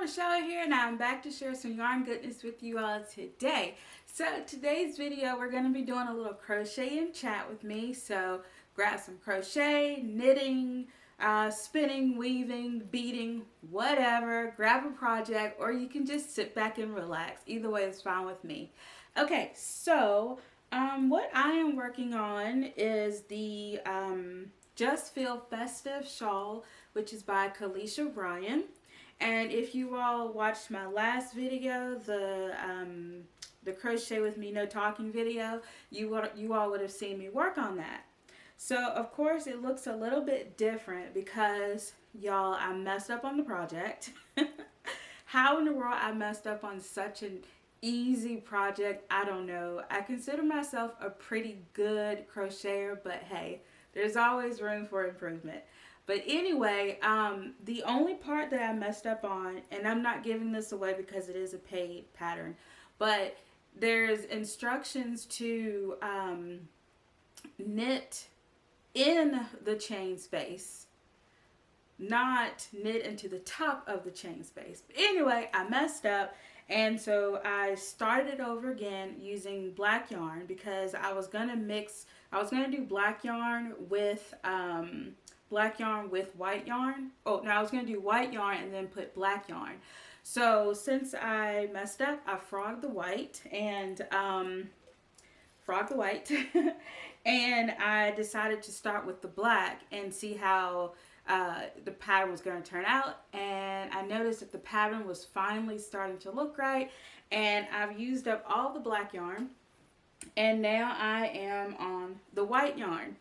Rochelle here, and I'm back to share some yarn goodness with you all today. So today's video, we're going to be doing a little crochet and chat with me. So grab some crochet, knitting, spinning, weaving, beading, whatever. Grab a project, or you can just sit back and relax. Either way is fine with me. Okay, so what I am working on is the Just Feel Festive shawl, which is by Kalisha Bryan. And if you all watched my last video, the crochet with me no talking video, you all would have seen me work on that. So of course it looks a little bit different because y'all, I messed up on the project. How in the world I messed up on such an easy project, I don't know. I consider myself a pretty good crocheter, but hey, there's always room for improvement. But anyway, the only part that I messed up on, and I'm not giving this away because it is a paid pattern, but there's instructions to knit in the chain space, not knit into the top of the chain space. But anyway, I messed up, and so I started over again using black yarn because I was gonna do black yarn with white yarn. Oh, no, I was going to do white yarn and then put black yarn. So since I messed up, I frogged the white and and I decided to start with the black and see how the pattern was going to turn out. And I noticed that the pattern was finally starting to look right, and I've used up all the black yarn, and now I am on the white yarn.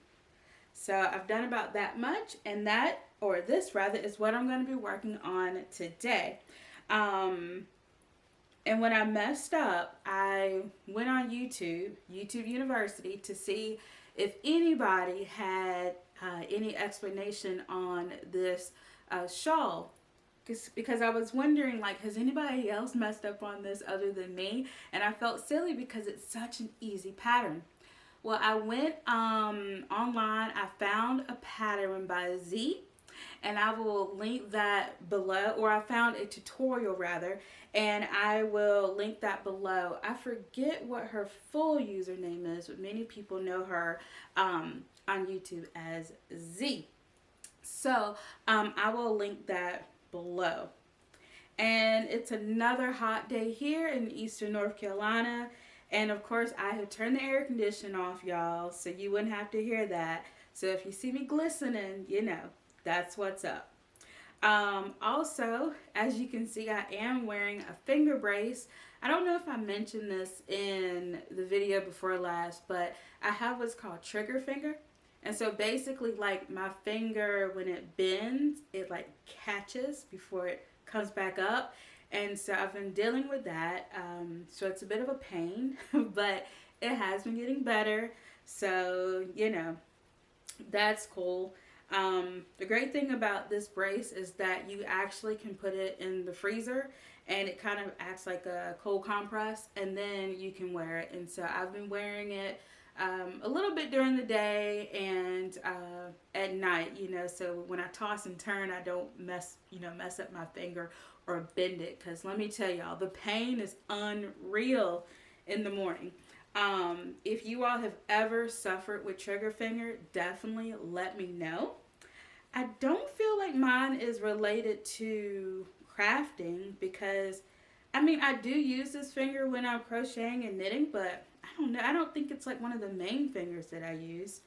So I've done about that much, and this rather, is what I'm going to be working on today. And when I messed up, I went on YouTube University, to see if anybody had any explanation on this shawl. Because I was wondering, like, has anybody else messed up on this other than me? And I felt silly because it's such an easy pattern. Well, I went online, I found a pattern by Z, and I will link that below, or I found a tutorial rather, and I will link that below. I forget what her full username is, but many people know her on YouTube as Z. So I will link that below. And it's another hot day here in Eastern North Carolina. And of course, I have turned the air conditioning off, y'all, so you wouldn't have to hear that. So if you see me glistening, you know, that's what's up. Also, as you can see, I am wearing a finger brace. I don't know if I mentioned this in the video before last, but I have what's called trigger finger. And so basically, like, my finger, when it bends, it like catches before it comes back up. And so I've been dealing with that, so it's a bit of a pain, but it has been getting better, so, you know, that's cool. The great thing about this brace is that you actually can put it in the freezer, and it kind of acts like a cold compress, and then you can wear it. And so I've been wearing it a little bit during the day and at night, you know, so when I toss and turn, I don't mess up my finger or bend it, because let me tell y'all, the pain is unreal in the morning. If you all have ever suffered with trigger finger, definitely let me know. I don't feel like mine is related to crafting, because I mean, I do use this finger when I'm crocheting and knitting, but I don't know, I don't think it's like one of the main fingers that I use.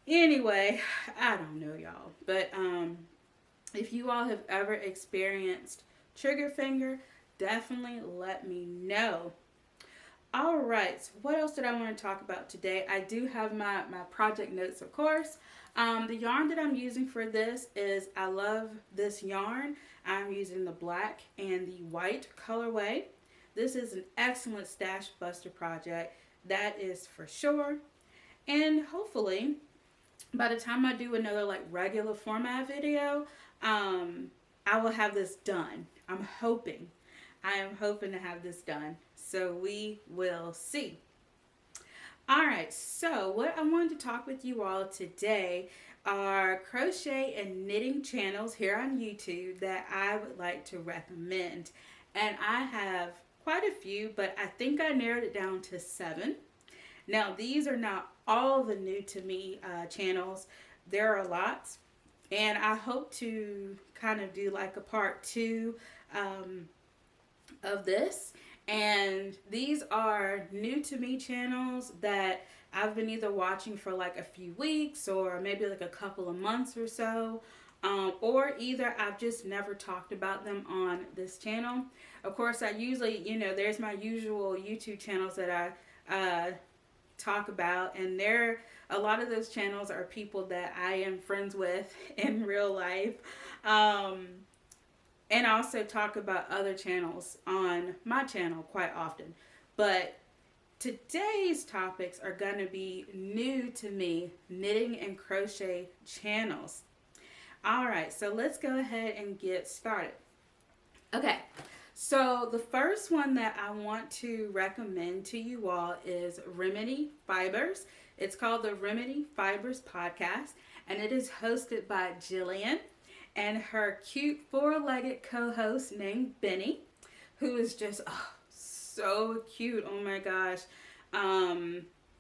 Anyway, I don't know, y'all, but if you all have ever experienced trigger finger, definitely let me know. Alright, so what else did I want to talk about today? I do have my project notes, of course. The yarn that I'm using for this is, I love this yarn. I'm using the black and the white colorway. This is an excellent stash buster project, that is for sure. And hopefully, by the time I do another like regular format video, I will have this done. I am hoping to have this done. So we will see. Alright, so what I wanted to talk with you all today are crochet and knitting channels here on YouTube that I would like to recommend. And I have quite a few, but I think I narrowed it down to 7. Now, these are not all the new to me channels. There are lots, and I hope to kind of do like a part 2 of this. And these are new to me channels that I've been either watching for like a few weeks or maybe like a couple of months or so. Or either I've just never talked about them on this channel. Of course, I usually, there's my usual YouTube channels that I talk about, and a lot of those channels are people that I am friends with in real life. And also talk about other channels on my channel quite often. But today's topics are going to be new to me knitting and crochet channels. Alright, so let's go ahead and get started. Okay, so the first one that I want to recommend to you all is Remedy Fibers. It's called the Remedy Fibers Podcast, and it is hosted by Jillian and her cute 4-legged co-host named Benny, who is just so cute. Oh my gosh.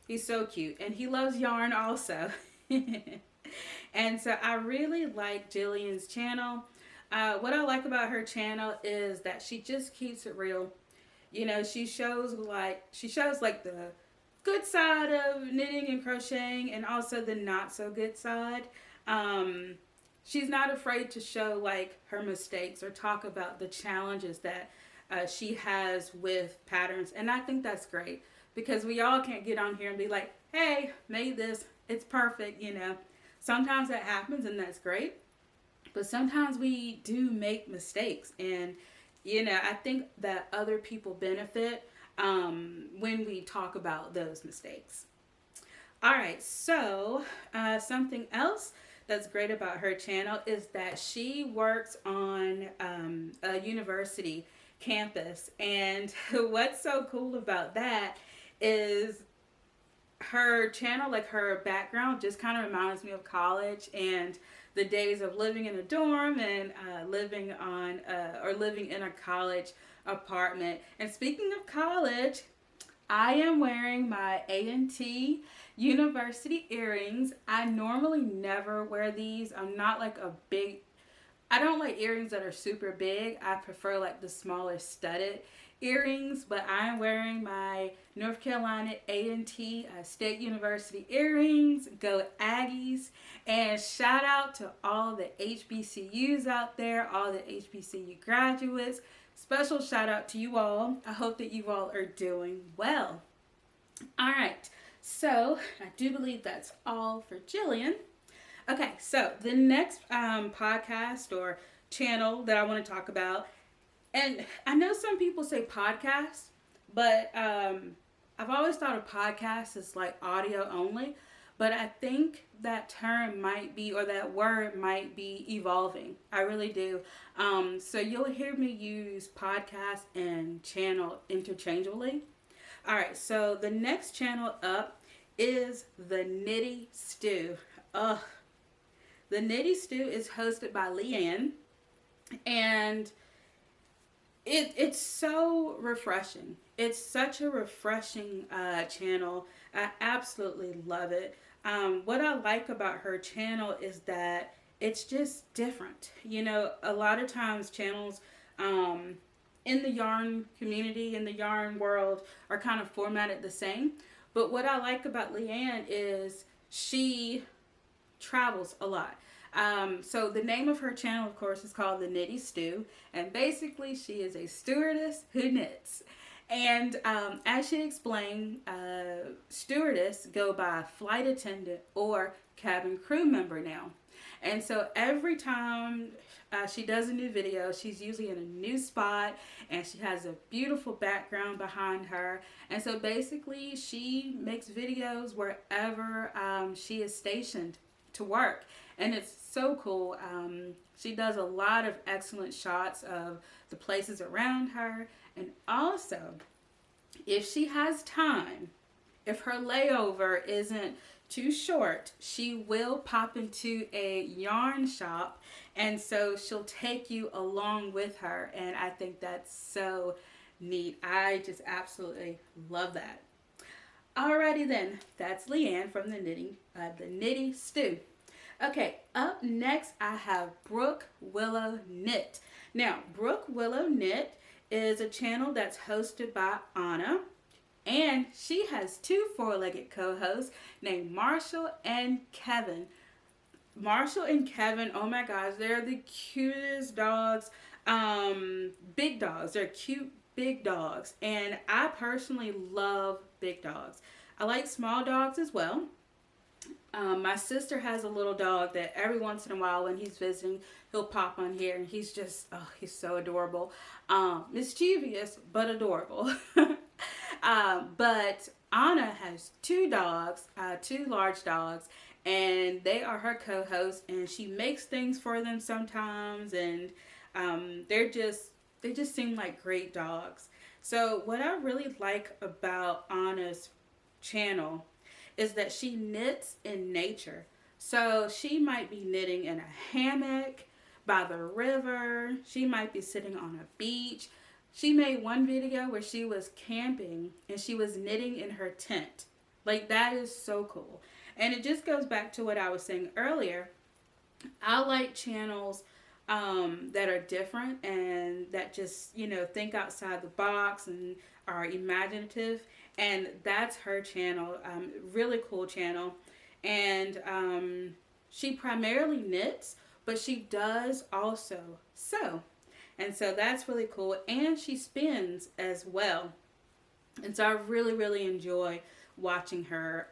He's so cute, and he loves yarn also. And so I really like Jillian's channel. What I like about her channel is that she just keeps it real. She shows like the good side of knitting and crocheting, and also the not so good side. She's not afraid to show like her mistakes or talk about the challenges that she has with patterns. And I think that's great, because we all can't get on here and be like, hey, made this, it's perfect. Sometimes that happens, and that's great. But sometimes we do make mistakes, and I think that other people benefit when we talk about those mistakes. All right, so something else that's great about her channel is that she works on a university campus, and what's so cool about that is her channel, like her background, just kind of reminds me of college and the days of living in a dorm and living in a college apartment. And speaking of college, I am wearing my A&T University earrings. I normally never wear these. I'm not like I don't like earrings that are super big. I prefer like the smaller studded earrings, but I'm wearing my North Carolina A&T State University earrings. Go Aggies. And shout out to all the HBCUs out there, all the HBCU graduates. Special shout out to you all. I hope that you all are doing well. All right, so I do believe that's all for Jillian. Okay, so the next podcast or channel that I want to talk about, and I know some people say podcast, but I've always thought of podcast as like audio only, but I think that term might be, or that word might be evolving. I really do. So you'll hear me use podcast and channel interchangeably. All right, so the next channel up is the Knitty Stew. The Knitty Stew is hosted by Leanne, and it's so refreshing. It's such a refreshing channel. I absolutely love it. What I like about her channel is that it's just different. A lot of times channels in the yarn community, in the yarn world, are kind of formatted the same. But what I like about Leanne is she travels a lot. So the name of her channel, of course, is called the Knitty Stew, and basically she is a stewardess who knits. And as she explained, stewardess go by flight attendant or cabin crew member now. And so every time she does a new video, she's usually in a new spot, and she has a beautiful background behind her. And so basically she makes videos wherever she is stationed to work. And it's so cool. She does a lot of excellent shots of the places around her. And also, if she has time, if her layover isn't too short, she will pop into a yarn shop, and so she'll take you along with her, and I think that's so neat. I just absolutely love that. Alrighty then, that's Leanne from the Knitty Stew. Okay, up next I have Brookwillow Knit. Now, Brookwillow Knit is a channel that's hosted by Anna, and she has two four-legged co-hosts named Marshall and Kevin. Marshall and Kevin, oh my gosh, they're the cutest dogs. Big dogs. They're cute big dogs. And I personally love big dogs. I like small dogs as well. My sister has a little dog that every once in a while when he's visiting, he'll pop on here, and he's just, oh, he's so adorable. Mischievous, but adorable. But Anna has two dogs, two large dogs, and they are her co-hosts, and she makes things for them sometimes, and they just seem like great dogs. So what I really like about Anna's channel is that she knits in nature. So she might be knitting in a hammock by the river. She might be sitting on a beach. She made one video where she was camping and she was knitting in her tent. Like, that is so cool. And it just goes back to what I was saying earlier. I like channels that are different and that just, you know, think outside the box and are imaginative. And that's her channel. Really cool channel. And she primarily knits, but she does also sew. And so that's really cool. And she spins as well. And so I really, really enjoy watching her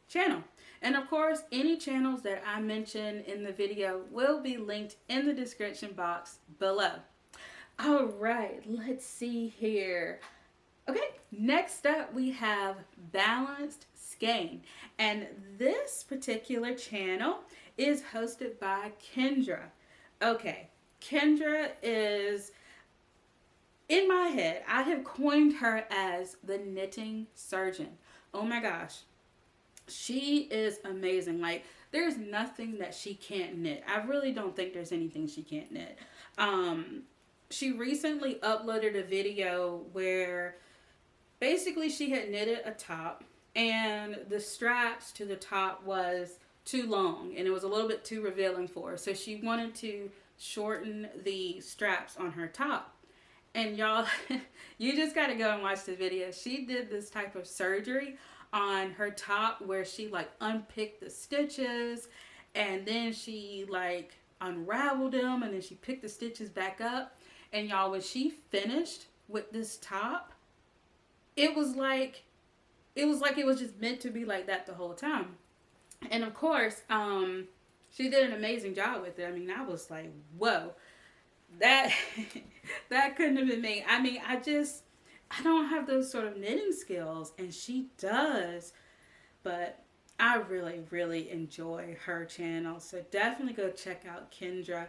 channel. And of course, any channels that I mention in the video will be linked in the description box below. All right, let's see here. Okay, next up we have Balanced Skein. And this particular channel is hosted by Kendra. Okay, Kendra is, in my head, I have coined her as the knitting surgeon. Oh my gosh. She is amazing. Like, there's nothing that she can't knit. I really don't think there's anything she can't knit. She recently uploaded a video where basically she had knitted a top and the straps to the top was too long and it was a little bit too revealing for her. So she wanted to shorten the straps on her top. And y'all, you just got to go and watch the video. She did this type of surgery on her top where she like unpicked the stitches and then she like unraveled them and then she picked the stitches back up. And y'all, when she finished with this top, it was like it was just meant to be like that the whole time. And of course, she did an amazing job with it. I mean, I was like, whoa, that that couldn't have been me. I mean, I don't have those sort of knitting skills, and she does. But I really, really enjoy her channel. So definitely go check out Kendra.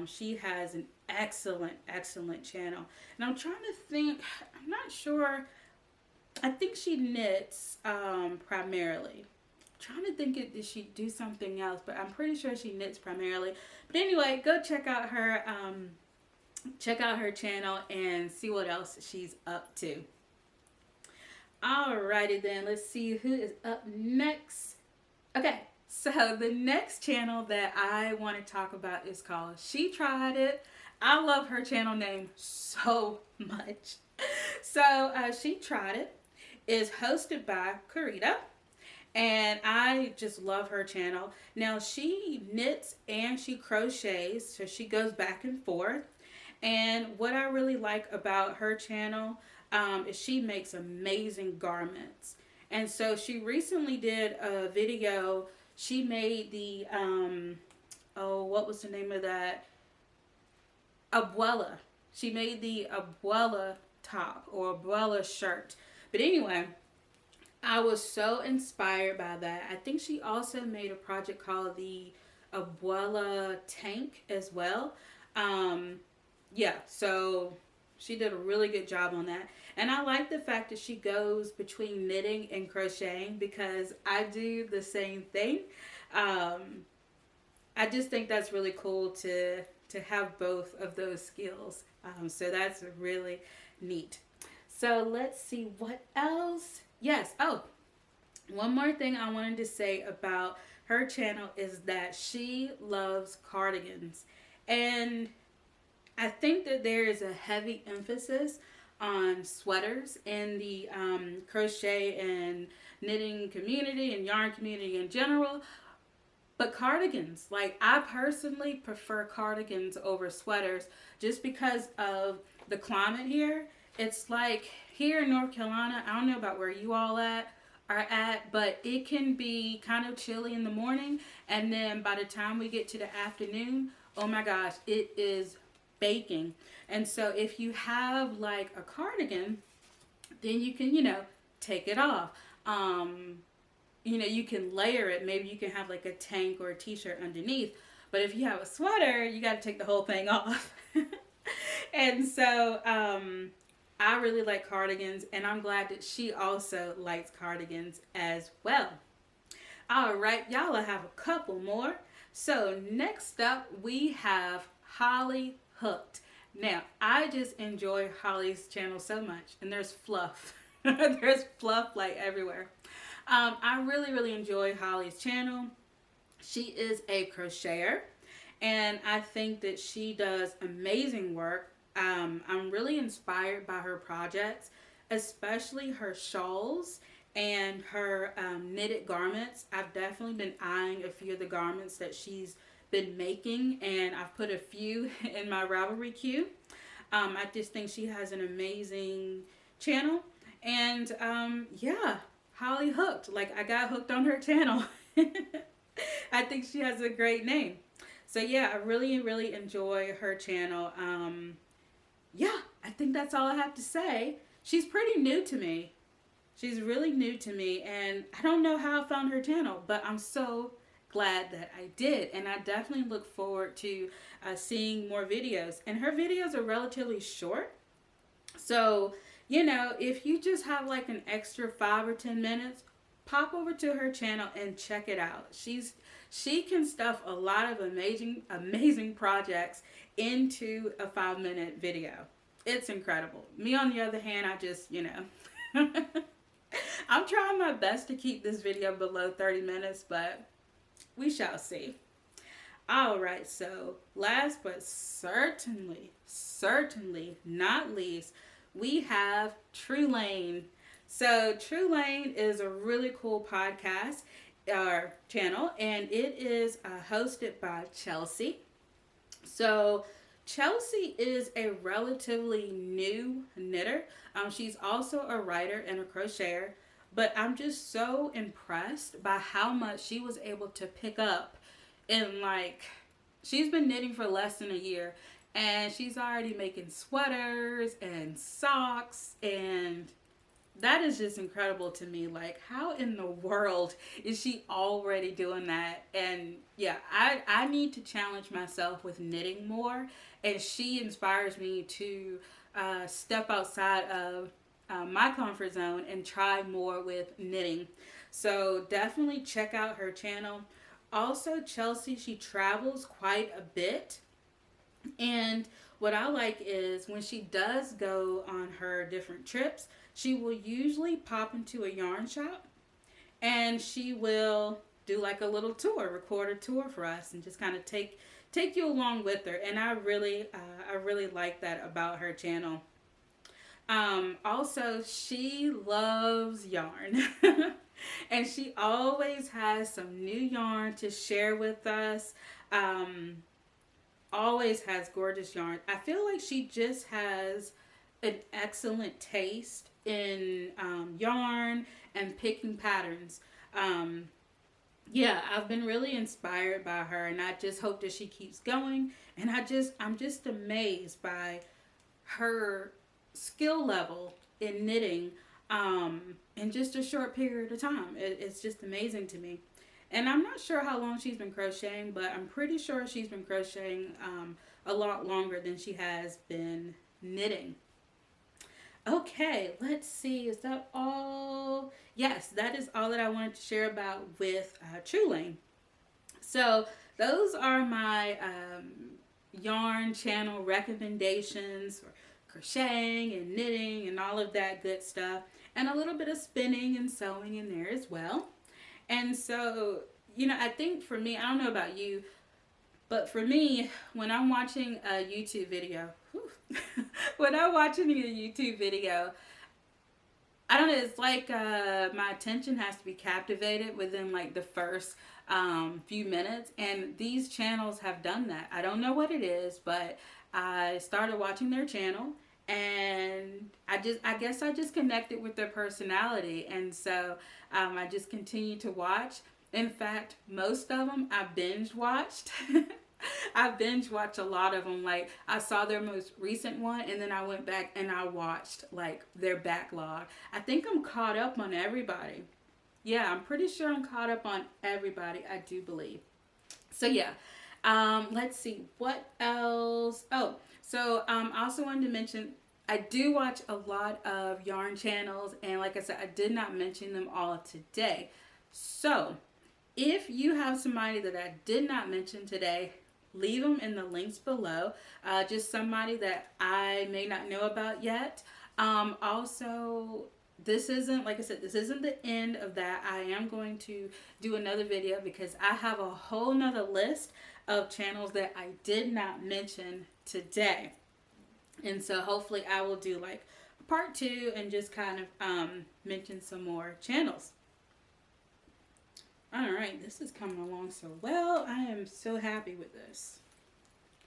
She has an excellent, excellent channel. And I'm trying to think, I'm not sure. I think she knits primarily. I'm trying to think, did she do something else? But I'm pretty sure she knits primarily. But anyway, go check out her channel and see what else she's up to. Alrighty then, let's see who is up next. Okay, so the next channel that I want to talk about is called She Tried It. I love her channel name so much. So She Tried It is hosted by Karita, and I just love her channel. Now, she knits and she crochets, so she goes back and forth. And what I really like about her channel is she makes amazing garments. And so she recently did a video. She made the, what was the name of that? Abuela. She made the Abuela top or Abuela shirt. But anyway, I was so inspired by that. I think she also made a project called the Abuela tank as well. Yeah, so She did a really good job on that. And I like the fact that she goes between knitting and crocheting because I do the same thing. Um, I just think that's really cool to have both of those skills. So that's really neat. So let's see what else. Yes. Oh, one more thing I wanted to say about her channel is that she loves cardigans. And I think that there is a heavy emphasis on sweaters in the crochet and knitting community and yarn community in general. But cardigans, like I personally prefer cardigans over sweaters just because of the climate here. It's like here in North Carolina, I don't know about where you all are at, but it can be kind of chilly in the morning, and then by the time we get to the afternoon, oh my gosh, it is baking. And so if you have like a cardigan, then you can, take it off. You can layer it. Maybe you can have like a tank or a t-shirt underneath. But if you have a sweater, you got to take the whole thing off. And so I really like cardigans, and I'm glad that she also likes cardigans as well. All right, y'all, I have a couple more. So next up, we have Holley Hooked. Now, I just enjoy Holley's channel so much, and there's fluff. There's fluff like everywhere. I really, really enjoy Holley's channel. She is a crocheter, and I think that she does amazing work. I'm really inspired by her projects, especially her shawls and her knitted garments. I've definitely been eyeing a few of the garments that she's been making, and I've put a few in my Ravelry queue. I just think she has an amazing channel, and yeah, Holley Hooked. Like, I got hooked on her channel. I think she has a great name. So yeah, I really, really enjoy her channel. Yeah, I think that's all I have to say. She's pretty new to me. She's really new to me, and I don't know how I found her channel, but I'm so glad that I did, and I definitely look forward to seeing more videos. And her videos are relatively short, so if you just have like an extra 5 or 10 minutes, pop over to her channel and check it out. She can stuff a lot of amazing projects into a 5-minute video. It's incredible. Me, on the other hand, I just, I'm trying my best to keep this video below 30 minutes, but we shall see. All right, so last but certainly not least, we have True Lane. So True Lane is a really cool podcast channel, and it is hosted by Chelsea. So Chelsea is a relatively new knitter. She's also a writer and a crocheter, but I'm just so impressed by how much she was able to pick up in, like, she's been knitting for less than a year, and she's already making sweaters and socks, and that is just incredible to me. Like, how in the world is she already doing that? And yeah, I need to challenge myself with knitting more, and she inspires me to step outside of my comfort zone and try more with knitting. So definitely check out her channel. Also, Chelsea, she travels quite a bit, and what I like is when she does go on her different trips, she will usually pop into a yarn shop, and she will do like a little tour, record a tour for us, and just kind of take you along with her. And I really like that about her channel. Also, she loves yarn. And she always has some new yarn to share with us. Always has gorgeous yarn. I feel like she just has an excellent taste in yarn and picking patterns. Yeah, I've been really inspired by her, and I just hope that she keeps going. And I'm just amazed by her skill level in knitting in just a short period of time. It's just amazing to me. And I'm not sure how long she's been crocheting, but I'm pretty sure she's been crocheting a lot longer than she has been knitting. Okay, let's see. Is that all? Yes, that is all that I wanted to share about with True Lane. So those are my yarn channel recommendations for crocheting and knitting and all of that good stuff, and a little bit of spinning and sewing in there as well. And so, I think for me, I don't know about you, but for me, when I'm watching a YouTube video, when I'm watching a YouTube video, I don't know. It's like my attention has to be captivated within like the first few minutes, and these channels have done that. I don't know what it is, but I started watching their channel, and I guess I just connected with their personality, and so I just continue to watch. In fact, most of them I binge watched. I binge watched a lot of them. Like, I saw their most recent one, and then I went back and I watched like their backlog. I think I'm caught up on everybody. Yeah, I'm pretty sure I'm caught up on everybody. I do believe. So yeah, let's see what else. Oh, so I also wanted to mention I do watch a lot of yarn channels, and like I said, I did not mention them all today. So if you have somebody that I did not mention today, leave them in the links below. Just somebody that I may not know about yet. Also, this isn't, like I said, this isn't the end of that. I am going to do another video because I have a whole nother list of channels that I did not mention today. And so hopefully I will do like a part 2 and just kind of mention some more channels. All right, this is coming along so well. I am so happy with this.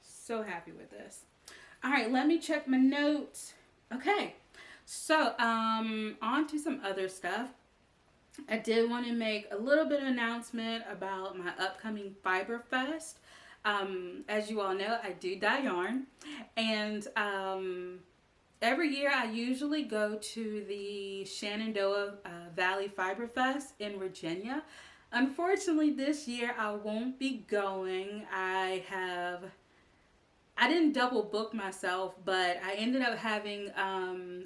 So happy with this. All right, let me check my notes. Okay, so on to some other stuff. I did want to make a little bit of announcement about my upcoming Fiber Fest. As you all know, I do dye yarn, and every year I usually go to the Shenandoah Valley Fiber Fest in Virginia. Unfortunately, this year I won't be going. I didn't double book myself, but I ended up having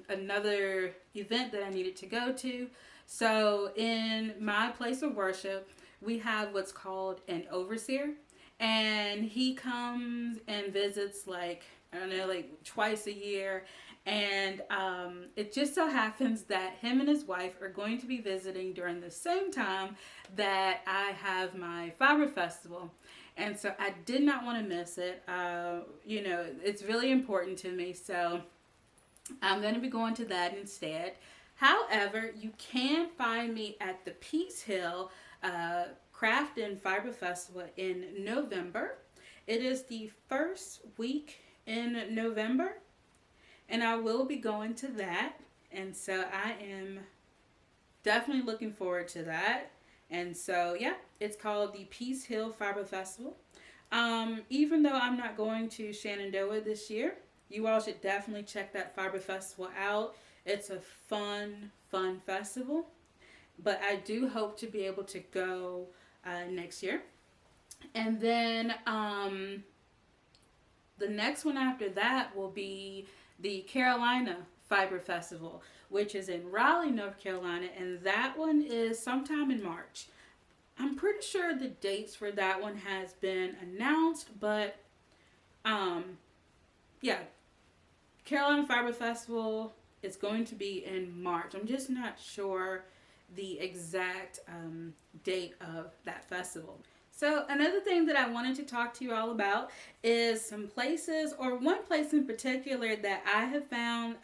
another event that I needed to go to. So in my place of worship, we have what's called an overseer, and he comes and visits like, I don't know, like twice a year. And it just so happens that him and his wife are going to be visiting during the same time that I have my Fiber Festival. And so I did not want to miss it. It's really important to me. So I'm going to be going to that instead. However, you can find me at the Peace Hill Craft and Fiber Festival in November. It is the first week in November, and I will be going to that. And so I am definitely looking forward to that. And so, yeah, it's called the Peace Hill Fiber Festival. Even though I'm not going to Shenandoah this year, you all should definitely check that Fiber Festival out. It's a fun festival. But I do hope to be able to go next year. And then the next one after that will be the Carolina Fiber Festival, which is in Raleigh, North Carolina, and that one is sometime in March. I'm pretty sure the dates for that one has been announced, but yeah, Carolina Fiber Festival is going to be in March. I'm just not sure the exact date of that festival. So another thing that I wanted to talk to you all about is some places, or one place in particular that I have found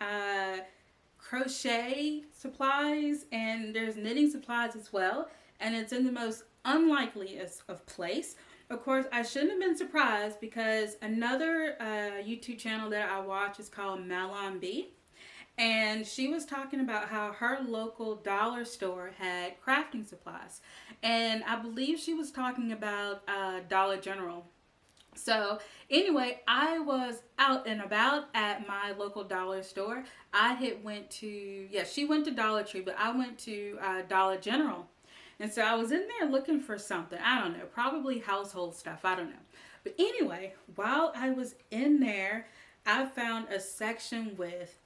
crochet supplies, and there's knitting supplies as well, and it's in the most unlikeliest of place. Of course, I shouldn't have been surprised because another YouTube channel that I watch is called Malon B. And she was talking about how her local dollar store had crafting supplies. And I believe she was talking about Dollar General. So anyway, I was out and about at my local dollar store. She went to Dollar Tree, but I went to Dollar General. And so I was in there looking for something. I don't know, probably household stuff. I don't know. But anyway, while I was in there, I found a section with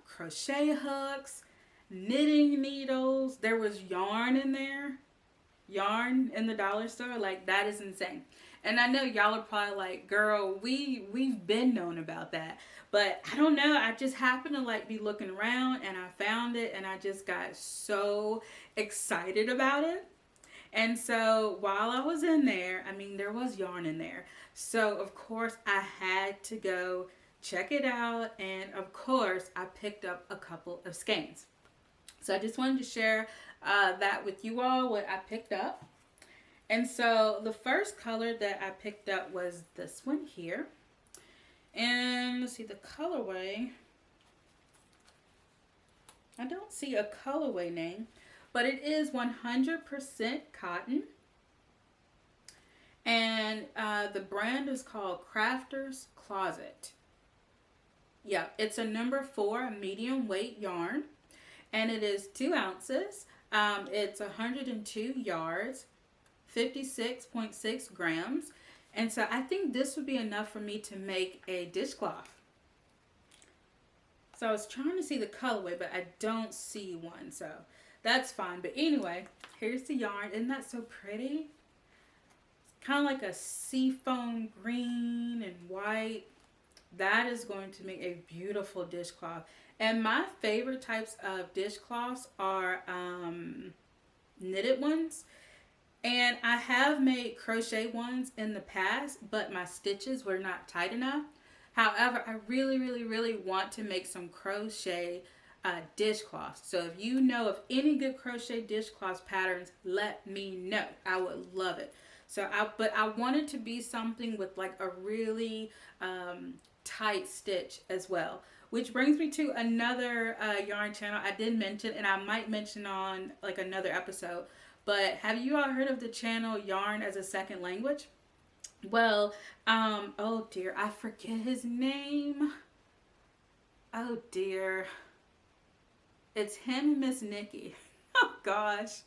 crochet hooks, knitting needles. There was yarn in there. Yarn in the dollar store. Like, that is insane. And I know y'all are probably like, girl, we've been known about that. But I don't know. I just happened to like be looking around and I found it and I just got so excited about it. And so while I was in there, I mean, there was yarn in there. So of course I had to go check it out. And of course I picked up a couple of skeins. So I just wanted to share that with you all, what I picked up. And so the first color that I picked up was this one here. And let's see the colorway. I don't see a colorway name, but it is 100% cotton. And the brand is called Crafter's Closet. Yeah, it's a number 4 medium weight yarn. And it is 2 ounces. It's 102 yards, 56.6 grams. And so I think this would be enough for me to make a dishcloth. So I was trying to see the colorway, but I don't see one. So that's fine. But anyway, here's the yarn. Isn't that so pretty? It's kind of like a seafoam green and white. That is going to make a beautiful dishcloth. And my favorite types of dishcloths are knitted ones. And I have made crochet ones in the past, but my stitches were not tight enough. However, I really want to make some crochet dishcloths. So if you know of any good crochet dishcloth patterns, let me know. I would love it. So but I wanted to be something with like a really tight stitch as well. Which brings me to another yarn channel I did mention, and I might mention on like another episode. But have you all heard of the channel Yarn as a Second Language? Well, oh dear, I forget his name. Oh dear. It's him and Miss Nikki. Oh gosh.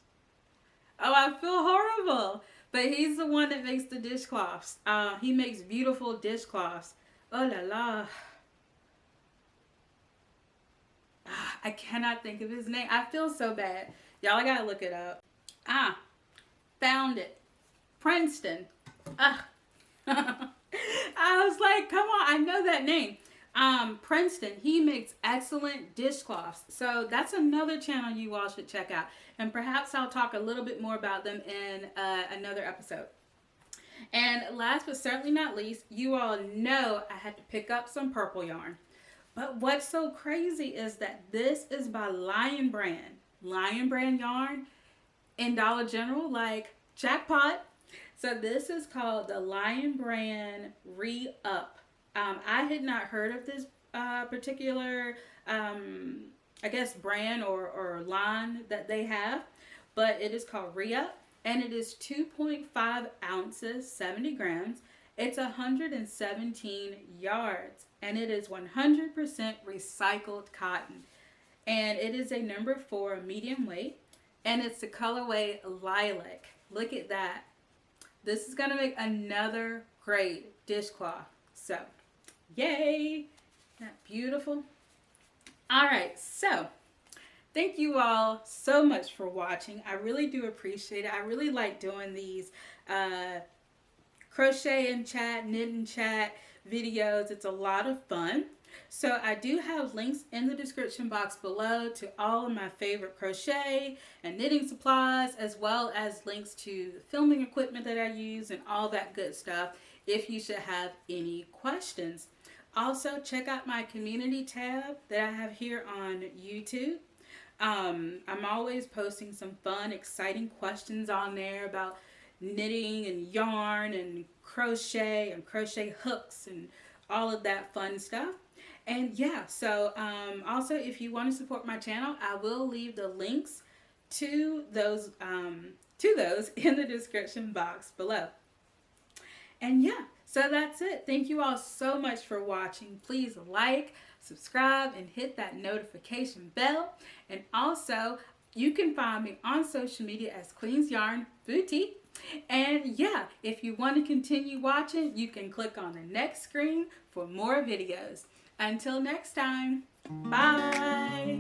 Oh, I feel horrible. But he's the one that makes the dishcloths. He makes beautiful dishcloths. Oh la la. I cannot think of his name. I feel so bad. Y'all, I gotta look it up. Found it. Princeton. I was like, come on, I know that name. Princeton, he makes excellent dishcloths. So that's another channel you all should check out. And perhaps I'll talk a little bit more about them in another episode. And last but certainly not least, you all know I had to pick up some purple yarn. But what's so crazy is that this is by Lion Brand. Lion Brand yarn in Dollar General, like jackpot. So this is called the Lion Brand Re-Up. I had not heard of this particular, I guess, brand or line that they have. But it is called Re-Up. And it is 2.5 ounces, 70 grams. It's 117 yards. And it is 100% recycled cotton. And it is a number 4 medium weight. And it's the colorway Lilac. Look at that. This is going to make another great dishcloth. So, yay. Isn't that beautiful? Alright, so thank you all so much for watching. I really do appreciate it. I really like doing these crochet and chat, knit and chat videos. It's a lot of fun. So I do have links in the description box below to all of my favorite crochet and knitting supplies, as well as links to filming equipment that I use and all that good stuff if you should have any questions. Also, check out my community tab that I have here on YouTube. I'm always posting some fun, exciting questions on there about knitting and yarn and crochet hooks and all of that fun stuff. And yeah, so also if you want to support my channel, I will leave the links to those in the description box below. And yeah, so that's it. Thank you all so much for watching. Please like, subscribe, and hit that notification bell. And also, you can find me on social media as QueensYarnBoutique. And yeah, if you want to continue watching, you can click on the next screen for more videos. Until next time, bye.